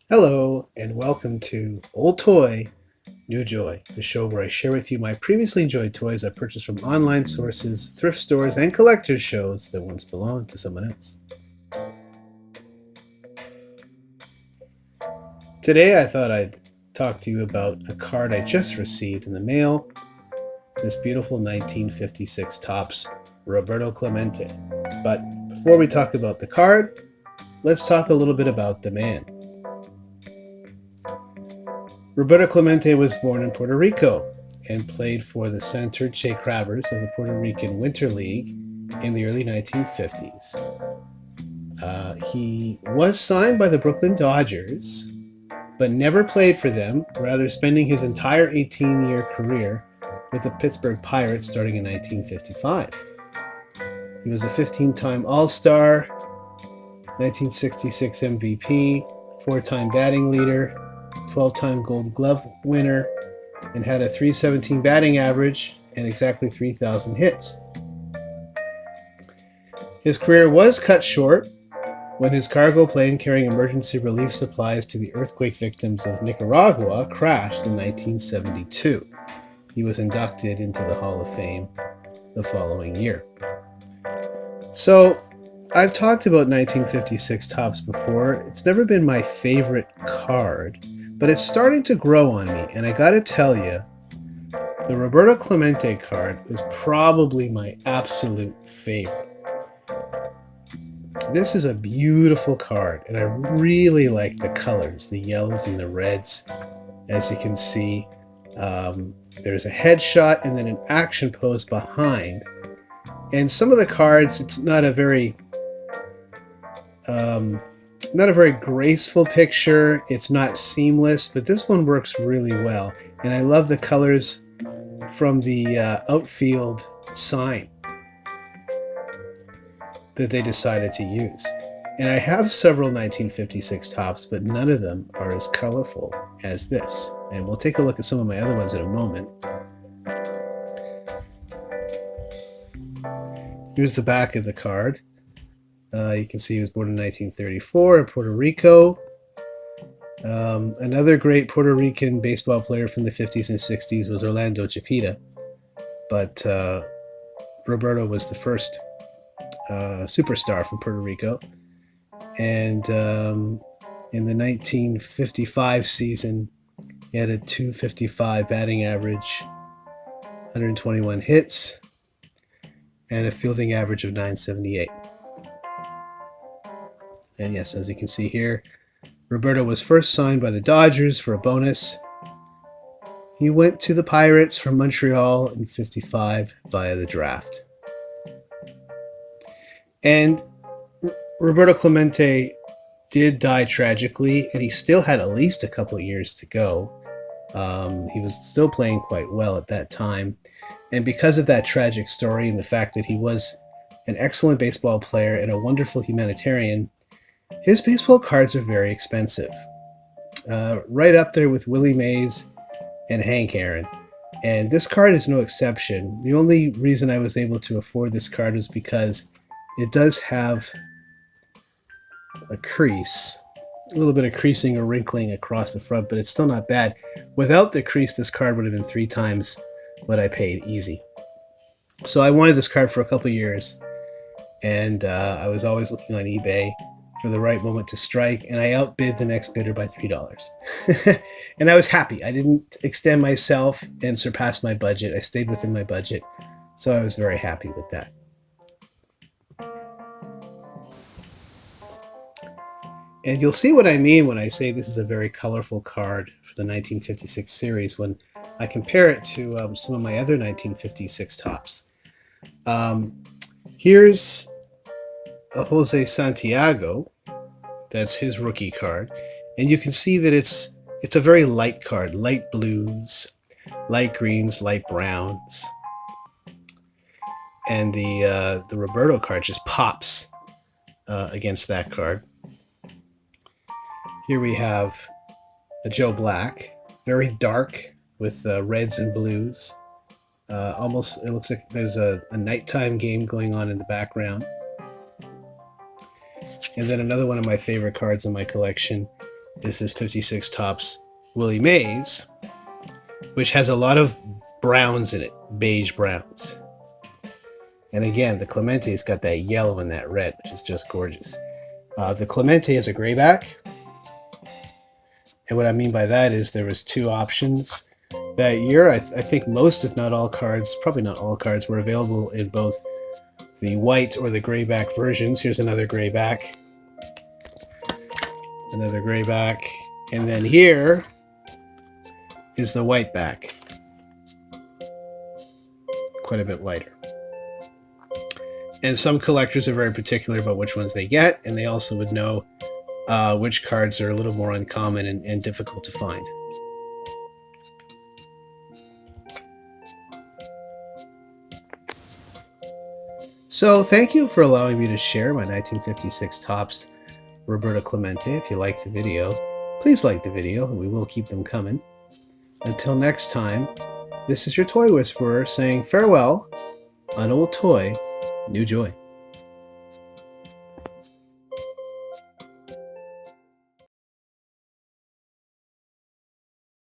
Hello, and welcome to Old Toy, New Joy, the show where I share with you my previously enjoyed toys I purchased from online sources, thrift stores, and collector's shows that once belonged to someone else. Today, I thought I'd talk to you about a card I just received in the mail, this beautiful 1956 Topps Roberto Clemente. But before we talk about the card, let's talk a little bit about the man. Roberto Clemente was born in Puerto Rico and played for the Santurce Crabbers of the Puerto Rican Winter League in the early 1950s. He was signed by the Brooklyn Dodgers, but never played for them, rather spending his entire 18-year career with the Pittsburgh Pirates starting in 1955. He was a 15-time All-Star, 1966 MVP, 4-time batting leader, 12-time Gold Glove winner, and had a .317 batting average and exactly 3,000 hits. His career was cut short when his cargo plane carrying emergency relief supplies to the earthquake victims of Nicaragua crashed in 1972. He was inducted into the Hall of Fame the following year. So, I've talked about 1956 Topps before. It's never been my favorite card, but it's starting to grow on me, and I gotta tell you, the Roberto Clemente card is probably my absolute favorite. This is a beautiful card, and I really like the colors, the yellows and the reds. As you can see, there's a headshot and then an action pose behind. And some of the cards, it's not a very graceful picture. It's not seamless, but this one works really well. And I love the colors from the outfield sign that they decided to use. And I have several 1956 Topps, but none of them are as colorful as this. And we'll take a look at some of my other ones in a moment. Here's the back of the card. You can see he was born in 1934 in Puerto Rico. Another great Puerto Rican baseball player from the 50s and 60s was Orlando Chapita. But Roberto was the first superstar from Puerto Rico. And in the 1955 season, he had a .255 batting average, 121 hits, and a fielding average of .978. And yes, as you can see here, Roberto was first signed by the Dodgers for a bonus. He went to the Pirates from Montreal in '55 via the draft. And Roberto Clemente did die tragically, and he still had at least a couple of years to go. He was still playing quite well at that time. And because of that tragic story and the fact that he was an excellent baseball player and a wonderful humanitarian, his baseball cards are very expensive. Right up there with Willie Mays and Hank Aaron. And this card is no exception. The only reason I was able to afford this card is because it does have a crease, a little bit of creasing or wrinkling across the front, but it's still not bad. Without the crease, this card would have been 3 times what I paid, easy. So I wanted this card for a couple years, and I was always looking on eBay for the right moment to strike, and I outbid the next bidder by $3. And I was happy. I didn't extend myself and surpass my budget. I stayed within my budget, so I was very happy with that. And you'll see what I mean when I say this is a very colorful card for the 1956 series when I compare it to some of my other 1956 Topps. Here's a Jose Santiago. That's his rookie card. And you can see that it's a very light card. Light blues, light greens, light browns. And the Roberto card just pops against that card. Here we have a Joe Black, very dark with reds and blues. Almost, it looks like there's a nighttime game going on in the background. And then another one of my favorite cards in my collection is this 56 Topps Willie Mays, which has a lot of browns in it, beige browns. And again, the Clemente's got that yellow and that red, which is just gorgeous. The Clemente is a grayback. And what I mean by that is there was two options that year. I think most, if not all cards, probably not all cards, were available in both the white or the grayback versions. Here's another grayback. Another grayback. And then here is the white back. Quite a bit lighter. And some collectors are very particular about which ones they get, and they also would know which cards are a little more uncommon and difficult to find. So thank you for allowing me to share my 1956 Topps Roberto Clemente. If you liked the video, please like the video, and we will keep them coming. Until next time, this is your Toy Whisperer saying farewell. An old toy, new joy.